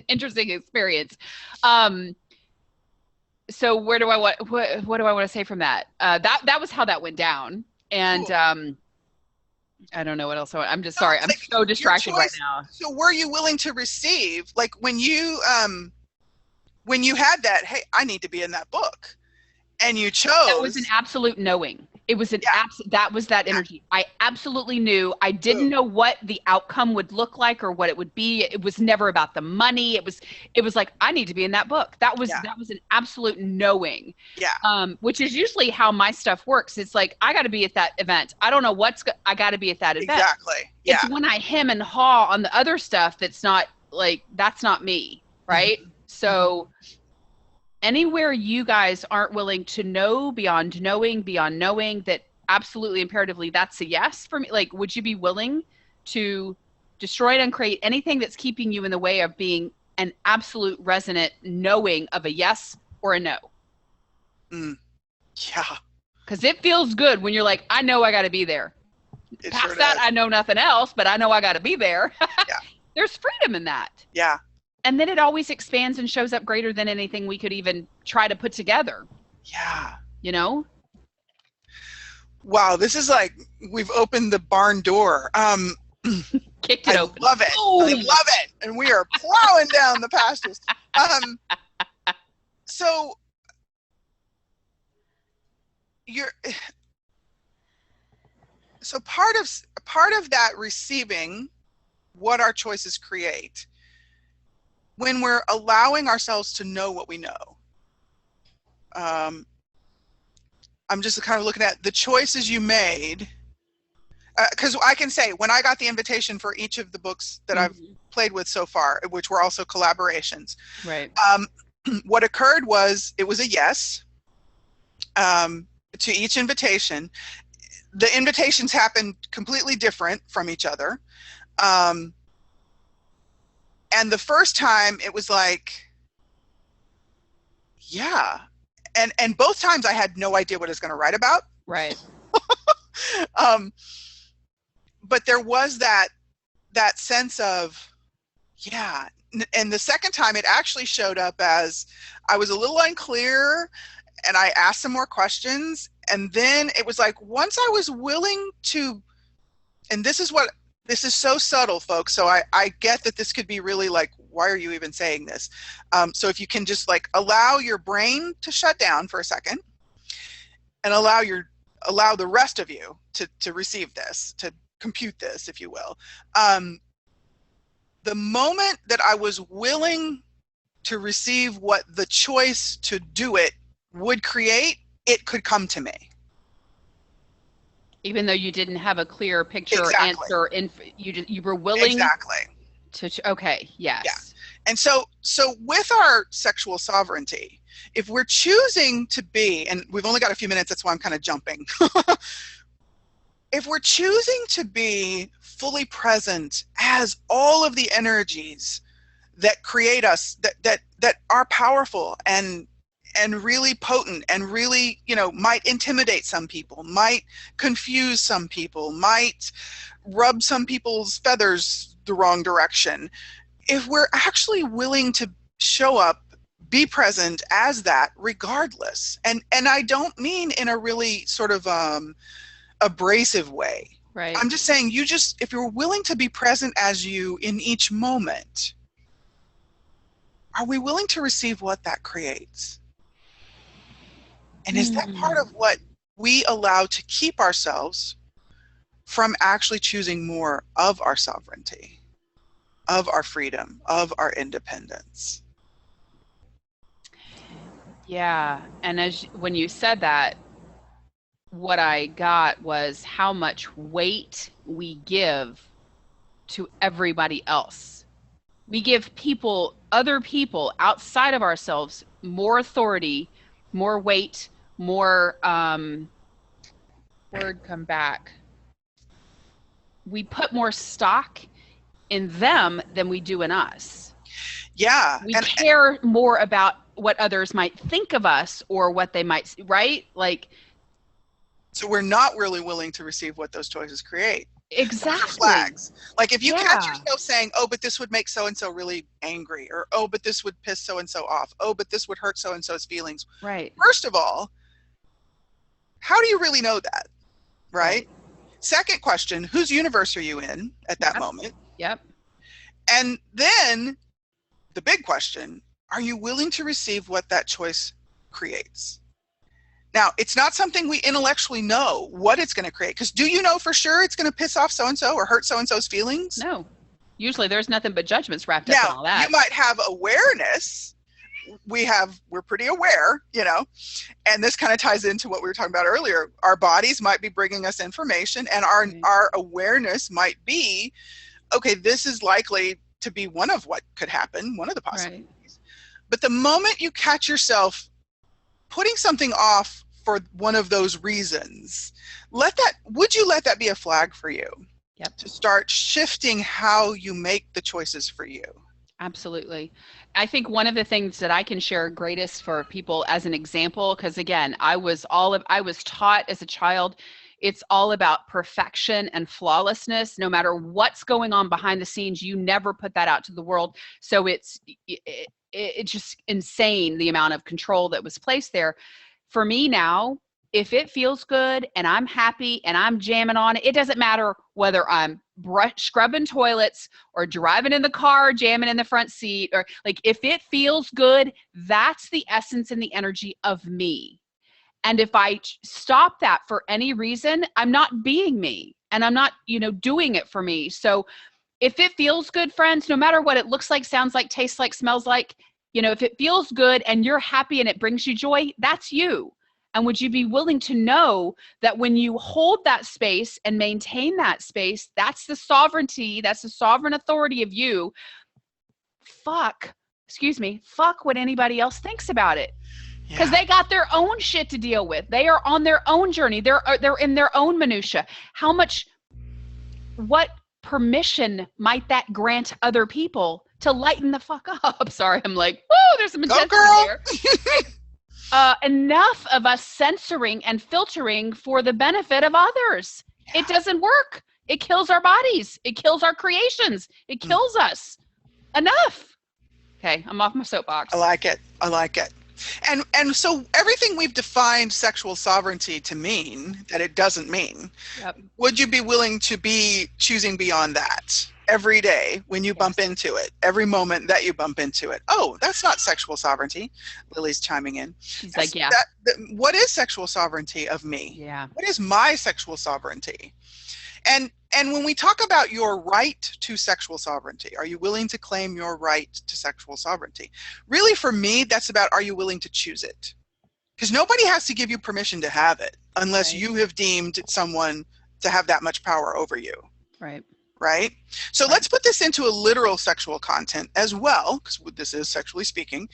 interesting experience. So what do I want to say from that? That was how that went down. And cool. I don't know what else. I'm just sorry. I'm so distracted right now. So were you willing to receive, when you had that, hey, I need to be in that book, and you chose? It was an absolute knowing. It was an Yeah. that was that energy. I absolutely knew. I didn't Boom. know what the outcome would look like or what it would be. It was never about the money. It was like, I need to be in that book. Yeah. That was an absolute knowing. Yeah. Which is usually how my stuff works. It's like, I got to be at that event. I don't know I got to be at that event. Exactly. Yeah. It's when I hem and haw on the other stuff that's not like, that's not me, right? Mhm. So anywhere you guys aren't willing to know beyond knowing that absolutely imperatively that's a yes for me. Like, would you be willing to destroy and uncreate anything that's keeping you in the way of being an absolute resonant knowing of a yes or a no? Mm. Yeah. Because it feels good when you're like, I know I got to be there. It Past sure that, does. I know nothing else, but I know I got to be there. Yeah. There's freedom in that. Yeah. And then it always expands and shows up greater than anything we could even try to put together, Yeah. you know? Wow, this is like we've opened the barn door. Kicked it open. Love it. Boom. I love it. And we are plowing down the pastures. So part of that receiving what our choices create, when we're allowing ourselves to know what we know. I'm just kind of looking at the choices you made, because I can say when I got the invitation for each of the books that I've played with so far, which were also collaborations, right? What occurred was it was a yes to each invitation. The invitations happened completely different from each other, and the first time it was like, yeah. And both times I had no idea what I was going to write about. Right. But there was that sense of, yeah. And the second time it actually showed up as I was a little unclear and I asked some more questions. And then it was like, once I was willing to, and this is so subtle, folks. So I get that this could be really like, why are you even saying this? So if you can just like allow your brain to shut down for a second and allow the rest of you to receive this, to compute this, if you will. The moment that I was willing to receive what the choice to do it would create, it could come to me. Even though you didn't have a clear picture Exactly. or answer, you were willing. Exactly. Okay. Yes. Yeah. And so with our sexual sovereignty, if we're choosing to be, and we've only got a few minutes, that's why I'm kind of jumping. If we're choosing to be fully present as all of the energies that create us, that are powerful and really potent and really, might intimidate some people, might confuse some people, might rub some people's feathers the wrong direction. If we're actually willing to show up, be present as that regardless, and I don't mean in a really sort of abrasive way. Right. I'm just saying, if you're willing to be present as you in each moment, are we willing to receive what that creates? And is that part of what we allow to keep ourselves from actually choosing more of our sovereignty, of our freedom, of our independence? Yeah. And when you said that, what I got was how much weight we give to everybody else. We give other people outside of ourselves, more authority, more weight, more come back. We put more stock in them than we do in us. Yeah. We care more about what others might think of us or what they might, right? Like, so we're not really willing to receive what those choices create. Exactly. Those are flags. Like if you catch yourself saying, oh, but this would make so-and-so really angry, or, oh, but this would piss so-and-so off. Oh, but this would hurt so-and-so's feelings. Right. First of all, how do you really know that? Right? Second question, whose universe are you in at that moment? Yep. And then the big question, are you willing to receive what that choice creates? Now, it's not something we intellectually know what it's going to create, because do you know for sure it's going to piss off so-and-so or hurt so-and-so's feelings? No. Usually there's nothing but judgments wrapped up in all that. You might have awareness. We're pretty aware, and this kind of ties into what we were talking about earlier. Our bodies might be bringing us information, and our awareness might be, okay, this is likely to be one of what could happen, one of the possibilities. Right. But the moment you catch yourself putting something off for one of those reasons, would you let that be a flag for you? Yep. To start shifting how you make the choices for you? Absolutely. I think one of the things that I can share greatest for people as an example, because again, I was taught as a child, it's all about perfection and flawlessness. No matter what's going on behind the scenes, you never put that out to the world. So it's just insane the amount of control that was placed there. For me now, if it feels good and I'm happy and I'm jamming on it, it doesn't matter whether I'm scrubbing toilets or driving in the car, jamming in the front seat, or like, if it feels good, that's the essence and the energy of me. And if I stop that for any reason, I'm not being me, and I'm not, doing it for me. So if it feels good, friends, no matter what it looks like, sounds like, tastes like, smells like, if it feels good and you're happy and it brings you joy, that's you. And would you be willing to know that when you hold that space and maintain that space, that's the sovereignty, that's the sovereign authority of you. Fuck what anybody else thinks about it. Because they got their own shit to deal with. They are on their own journey. They're in their own minutia. What permission might that grant other people to lighten the fuck up? Sorry, I'm like, whoa, there's some intensity there. Enough of us censoring and filtering for the benefit of others. Yeah. It doesn't work. It kills our bodies. It kills our creations. It kills us. Enough. Okay, I'm off my soapbox. I like it. And so everything we've defined sexual sovereignty to mean that it doesn't mean, yep. Would you be willing to be choosing beyond that every day when you bump into it, every moment that you bump into it? Oh, that's not sexual sovereignty. Lily's chiming in. She's like, yeah. What is sexual sovereignty of me? Yeah. What is my sexual sovereignty? And when we talk about your right to sexual sovereignty, are you willing to claim your right to sexual sovereignty? Really, for me, that's about, are you willing to choose it? Because nobody has to give you permission to have it unless you have deemed someone to have that much power over you. Right? So let's put this into a literal sexual content as well, because this is sexually speaking.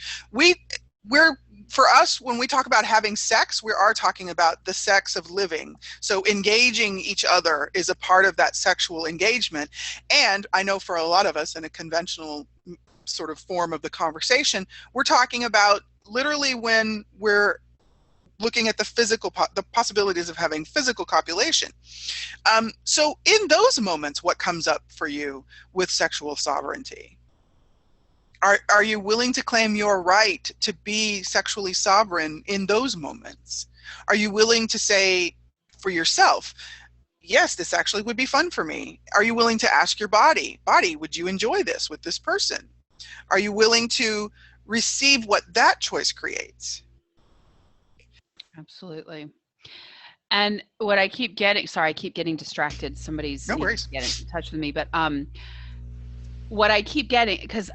For us, when we talk about having sex, we are talking about the sex of living. So engaging each other is a part of that sexual engagement. And I know for a lot of us in a conventional sort of form of the conversation, we're talking about literally when we're looking at the possibilities of having physical copulation. So in those moments, what comes up for you with sexual sovereignty? Are you willing to claim your right to be sexually sovereign in those moments? Are you willing to say for yourself, yes, this actually would be fun for me? Are you willing to ask your body, would you enjoy this with this person? Are you willing to receive what that choice creates? Absolutely. And what I keep getting, sorry, I keep getting distracted. Somebody's getting in touch with me, but what I keep getting, because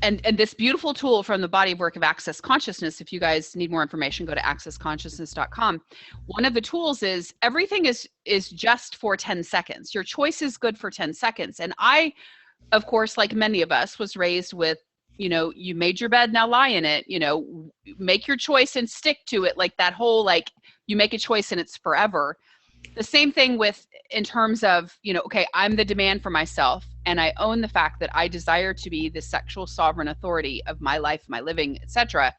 and this beautiful tool from the body of work of Access Consciousness, if you guys need more information, go to accessconsciousness.com. One of the tools is everything is just for 10 seconds. Your choice is good for 10 seconds. And I, of course, like many of us, was raised with, you made your bed, now lie in it, make your choice and stick to it. Like that whole, you make a choice and it's forever. The same thing in terms of, okay, I'm the demand for myself, and I own the fact that I desire to be the sexual sovereign authority of my life, my living, etc.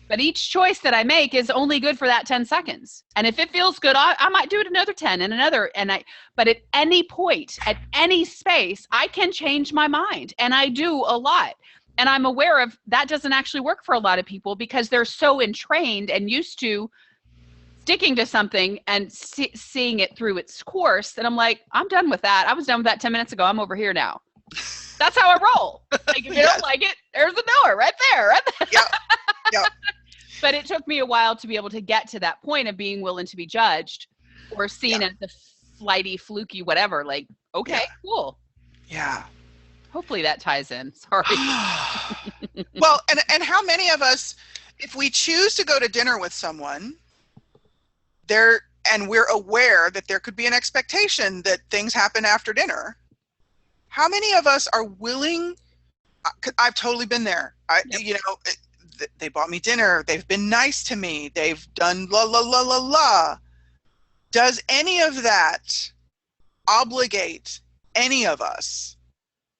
But each choice that I make is only good for that 10 seconds. And if it feels good, I might do it another 10 and another. But at any point, at any space, I can change my mind. And I do a lot. And I'm aware of that doesn't actually work for a lot of people because they're so entrained and used to sticking to something and seeing it through its course that I'm like, I'm done with that. I was done with that 10 minutes ago. I'm over here now. That's how I roll. Like, if you don't like it, there's the door right there. Yeah. But it took me a while to be able to get to that point of being willing to be judged or seen as the flighty, fluky, whatever. Like, okay, cool. Yeah. Hopefully that ties in. Sorry. Well, and how many of us, if we choose to go to dinner with someone, and we're aware that there could be an expectation that things happen after dinner, how many of us are willing? I've totally been there. You know, they bought me dinner. They've been nice to me. They've done la la la la la. Does any of that obligate any of us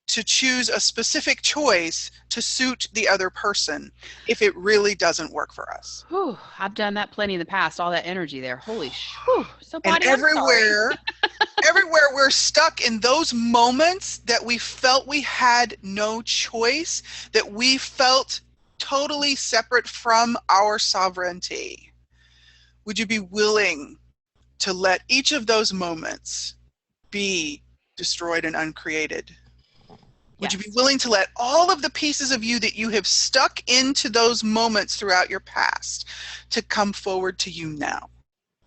to choose a specific choice to suit the other person if it really doesn't work for us? Whew, I've done that plenty in the past. All that energy there. Holy whew. So body, and everywhere we're stuck in those moments that we felt we had no choice, that we felt totally separate from our sovereignty. Would you be willing to let each of those moments be destroyed and uncreated? Would you be willing to let all of the pieces of you that you have stuck into those moments throughout your past to come forward to you now?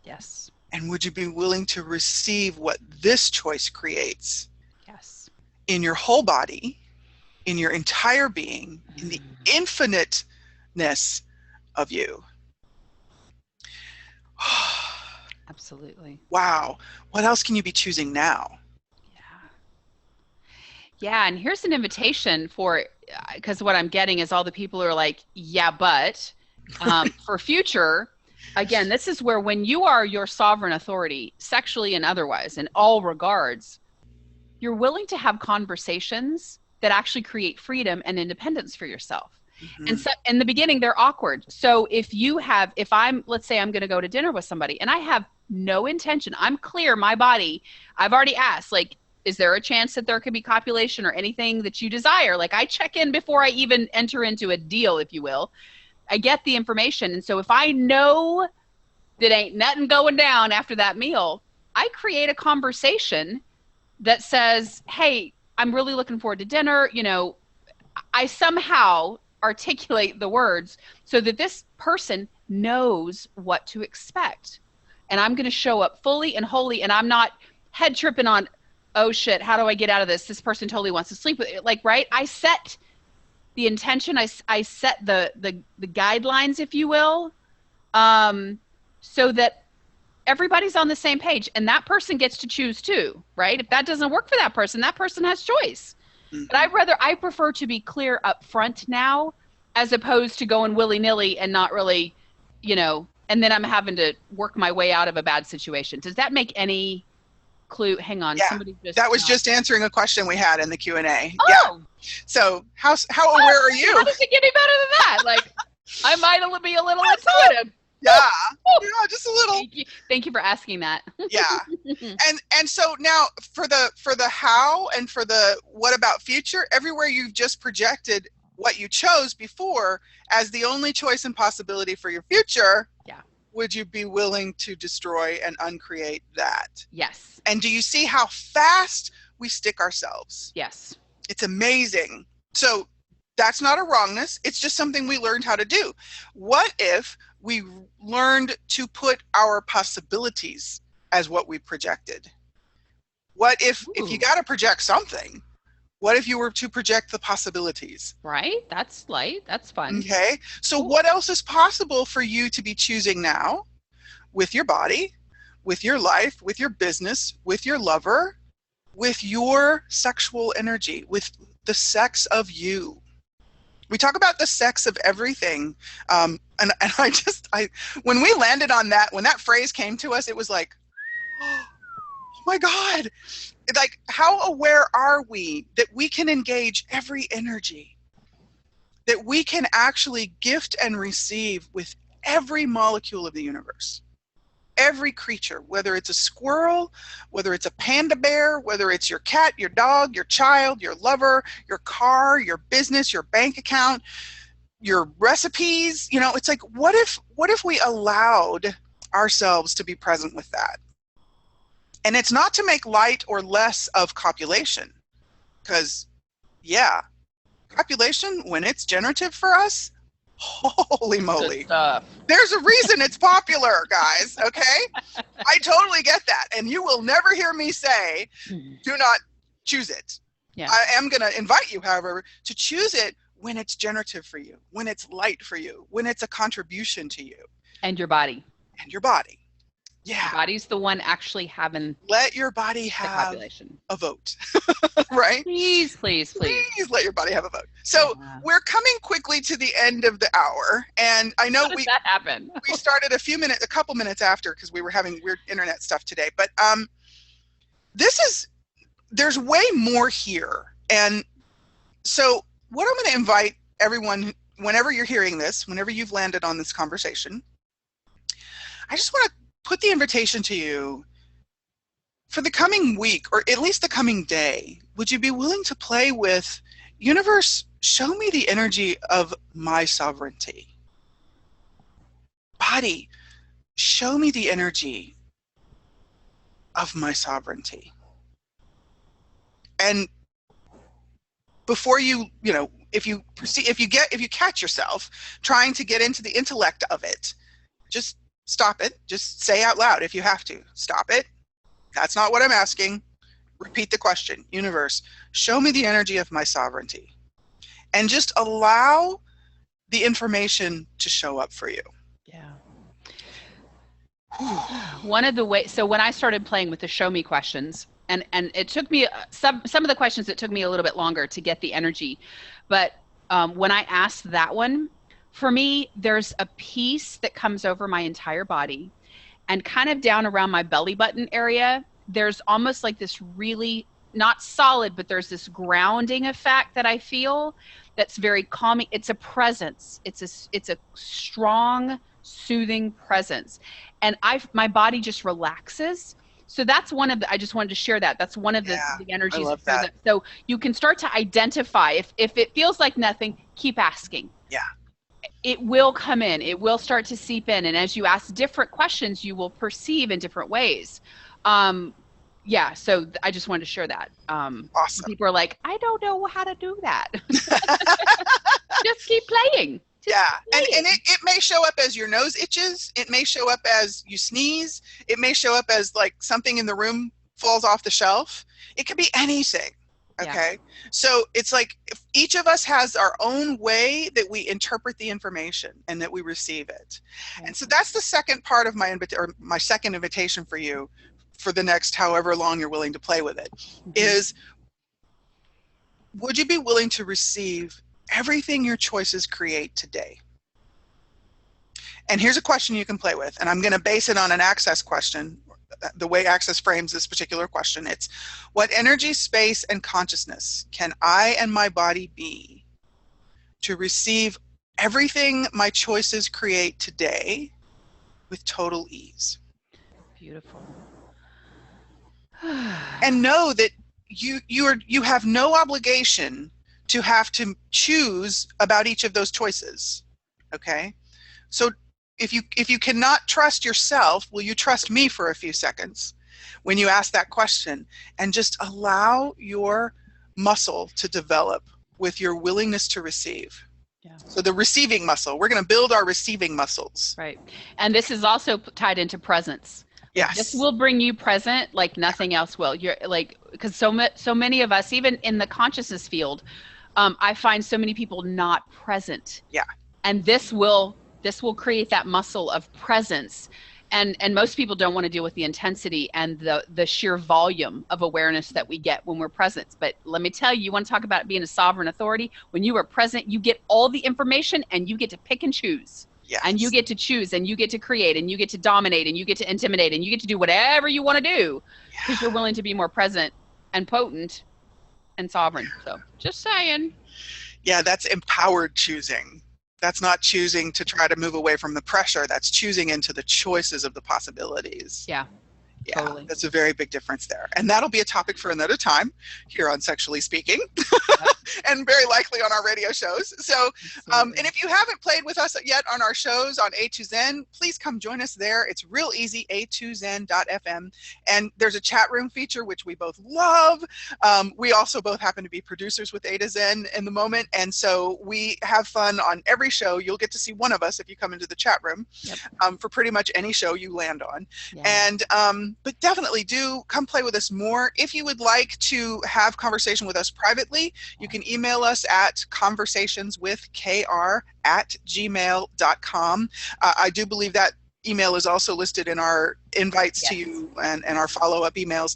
Yes. And would you be willing to receive what this choice creates? Yes. In your whole body, in your entire being, in the infiniteness of you? Absolutely. Wow. What else can you be choosing now? Yeah, and here's an invitation because what I'm getting is all the people who are like, yeah, but for future, again, this is where when you are your sovereign authority, sexually and otherwise, in all regards, you're willing to have conversations that actually create freedom and independence for yourself. Mm-hmm. And so in the beginning, they're awkward. So let's say I'm going to go to dinner with somebody and I have no intention, I'm clear, my body, I've already asked, like, is there a chance that there could be copulation or anything that you desire? Like, I check in before I even enter into a deal, if you will. I get the information. And so if I know that ain't nothing going down after that meal, I create a conversation that says, hey, I'm really looking forward to dinner. You know, I somehow articulate the words so that this person knows what to expect. And I'm going to show up fully and wholly, and I'm not head tripping on, oh shit, how do I get out of this? This person totally wants to sleep with it. Like, right? I set the intention. I set the guidelines, if you will, so that everybody's on the same page, and that person gets to choose too, right? If that doesn't work for that person has choice. Mm-hmm. But I prefer to be clear up front now, as opposed to going willy-nilly and not really, you know, and then I'm having to work my way out of a bad situation. Does that make any clue? Hang on. Yeah, somebody that was just answering a question we had in the Q&A. Oh. Yeah. So how aware are you? How does it get any better than that? Like, I might be a little intuitive. Yeah, just a little. Thank you for asking that. Yeah. And so now for the how and for the what about future, everywhere you've just projected what you chose before as the only choice and possibility for your future. Yeah. Would you be willing to destroy and uncreate that? Yes. And do you see how fast we stick ourselves? Yes. It's amazing. So that's not a wrongness. It's just something we learned how to do. What if we learned to put our possibilities as what we projected? What if you got to project something, what if you were to project the possibilities? Right. That's light. That's fun. Okay. So what else is possible for you to be choosing now with your body, with your life, with your business, with your lover, with your sexual energy, with the sex of you? We talk about the sex of everything. And when we landed on that, when that phrase came to us, it was like, oh my God. Like, how aware are we that we can engage every energy, that we can actually gift and receive with every molecule of the universe, every creature, whether it's a squirrel, whether it's a panda bear, whether it's your cat, your dog, your child, your lover, your car, your business, your bank account, your recipes. You know, it's like, what if we allowed ourselves to be present with that? And it's not to make light or less of copulation, because, yeah, copulation, when it's generative for us, Holy Good moly. stuff. There's a reason it's popular, guys, okay? I totally get that. And you will never hear me say, do not choose it. Yeah. I am going to invite you, however, to choose it when it's generative for you, when it's light for you, when it's a contribution to you. And your body. And your body. Yeah. Your body's the one actually having Let your body the have copulation. a vote, right? Please, please, please. Please let your body have a vote. So we're coming quickly to the end of the hour, and I know How does that happen? we started a couple minutes after because we were having weird internet stuff today. But there's way more here, and so what I'm going to invite everyone, whenever you're hearing this, whenever you've landed on this conversation, I just want to put the invitation to you for the coming week, or at least the coming day. Would you be willing to play with, universe, show me the energy of my sovereignty? Body, show me the energy of my sovereignty. And before if you catch yourself trying to get into the intellect of it, just stop it. Just say out loud if you have to. Stop it. That's not what I'm asking. Repeat the question. Universe, show me the energy of my sovereignty. And just allow the information to show up for you. Yeah. One of the ways, so when I started playing with the show me questions, and it took me, some of the questions, it took me a little bit longer to get the energy. But when I asked that one, for me, there's a piece that comes over my entire body, and kind of down around my belly button area, there's almost like this really, not solid, but there's this grounding effect that I feel that's very calming. It's a presence. It's a strong, soothing presence. And my body just relaxes. So that's one of the, I just wanted to share that. That's one of the energies. I love that. So you can start to identify, if it feels like nothing, keep asking. Yeah. It will come in. It will start to seep in. And as you ask different questions, you will perceive in different ways. Yeah, so I just wanted to share that. Awesome. People are like, I don't know how to do that. Just keep playing. And it may show up as your nose itches. It may show up as you sneeze. It may show up as like something in the room falls off the shelf. It could be anything. Okay. Yeah. So it's like if each of us has our own way that we interpret the information and that we receive it. Okay. And so that's the second part of my second invitation for you for the next however long you're willing to play with it, is would you be willing to receive everything your choices create today? And here's a question you can play with, and I'm going to base it on an Access question. The way Access frames this particular question, it's what energy, space, and consciousness can I and my body be to receive everything my choices create today with total ease? Beautiful. And know that you have no obligation to have to choose about each of those choices. Okay? So if you cannot trust yourself, will you trust me for a few seconds when you ask that question, and just allow your muscle to develop with your willingness to receive. Yeah. So the receiving muscle, we're going to build our receiving muscles. Right. And this is also tied into presence. Yes. This will bring you present like nothing else will. You're like, because so many of us, even in the consciousness field, I find so many people not present. Yeah. And this will create that muscle of presence. And most people don't want to deal with the intensity and the sheer volume of awareness that we get when we're present. But let me tell you, you want to talk about being a sovereign authority. When you are present, you get all the information and you get to pick and choose. Yes. And you get to choose, and you get to create, and you get to dominate, and you get to intimidate, and you get to do whatever you want to do because you're willing to be more present and potent and sovereign. So just saying. Yeah, that's empowered choosing. That's not choosing to try to move away from the pressure. That's choosing into the choices of the possibilities. Yeah. Yeah, Totally. that's a very big difference there. And that'll be a topic for another time here on Sexually Speaking, and very likely on our radio shows. So, and if you haven't played with us yet on our shows on A2Zen, please come join us there. It's real easy, a2zen.fm. And there's a chat room feature, which we both love. We also both happen to be producers with A to Zen in the moment. And so we have fun on every show. You'll get to see one of us if you come into the chat room. Yep. For pretty much any show you land on. Yeah. And but definitely do come play with us more. If you would like to have conversation with us privately, you can email us at conversationswithkr@gmail.com. I do believe that email is also listed in our invites to you and our follow-up emails.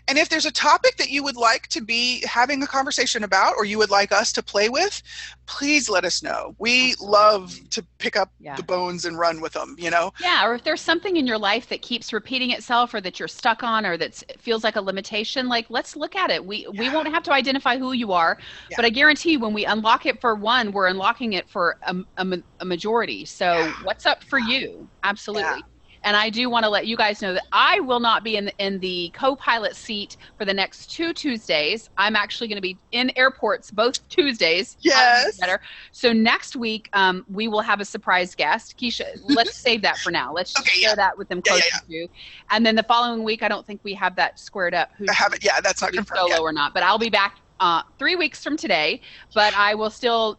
And if there's a topic that you would like to be having a conversation about, or you would like us to play with, please let us know. We love to pick up the bones and run with them, you know? Yeah, or if there's something in your life that keeps repeating itself, or that you're stuck on, or that feels like a limitation, like, let's look at it. We won't have to identify who you are, but I guarantee you when we unlock it for one, we're unlocking it for a majority. So what's up for you? Absolutely. Yeah. And I do want to let you guys know that I will not be in the co-pilot seat for the next 2 Tuesdays. I'm actually going to be in airports both Tuesdays. Yes. So next week, we will have a surprise guest. Keisha, let's save that for now. Let's just share that with them closer to you. And then the following week, I don't think we have that squared up. I haven't. Yeah, that's not confirmed solo or not. But I'll be back 3 weeks from today, but I will still,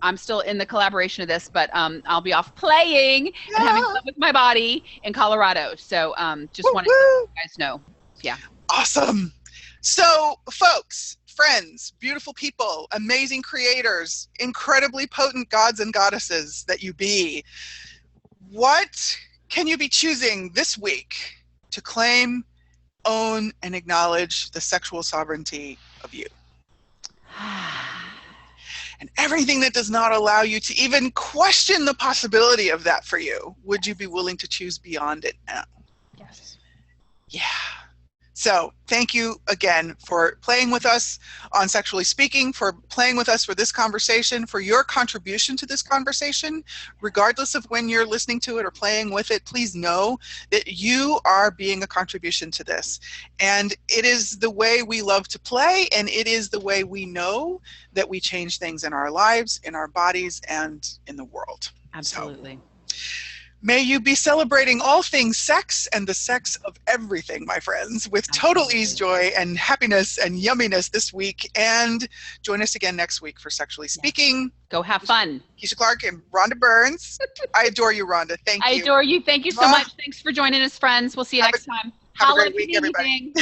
I'm still in the collaboration of this, but I'll be off playing and having fun with my body in Colorado. So just wanted to let you guys know. Yeah. Awesome. So folks, friends, beautiful people, amazing creators, incredibly potent gods and goddesses that you be, what can you be choosing this week to claim, own, and acknowledge the sexual sovereignty of you? And everything that does not allow you to even question the possibility of that for you, would you be willing to choose beyond it now? Yes. Yeah. So thank you again for playing with us on Sexually Speaking, for playing with us for this conversation, for your contribution to this conversation. Regardless of when you're listening to it or playing with it, please know that you are being a contribution to this. And it is the way we love to play, and it is the way we know that we change things in our lives, in our bodies, and in the world. Absolutely. So, may you be celebrating all things sex and the sex of everything, my friends, with total ease, joy, and happiness and yumminess this week. And join us again next week for Sexually Speaking. Go have fun. Keisha Clark and Rhonda Burns. I adore you, Rhonda. Thank you. I adore you. Thank you so much. Thanks for joining us, friends. We'll see you next time. Have a great week, everybody.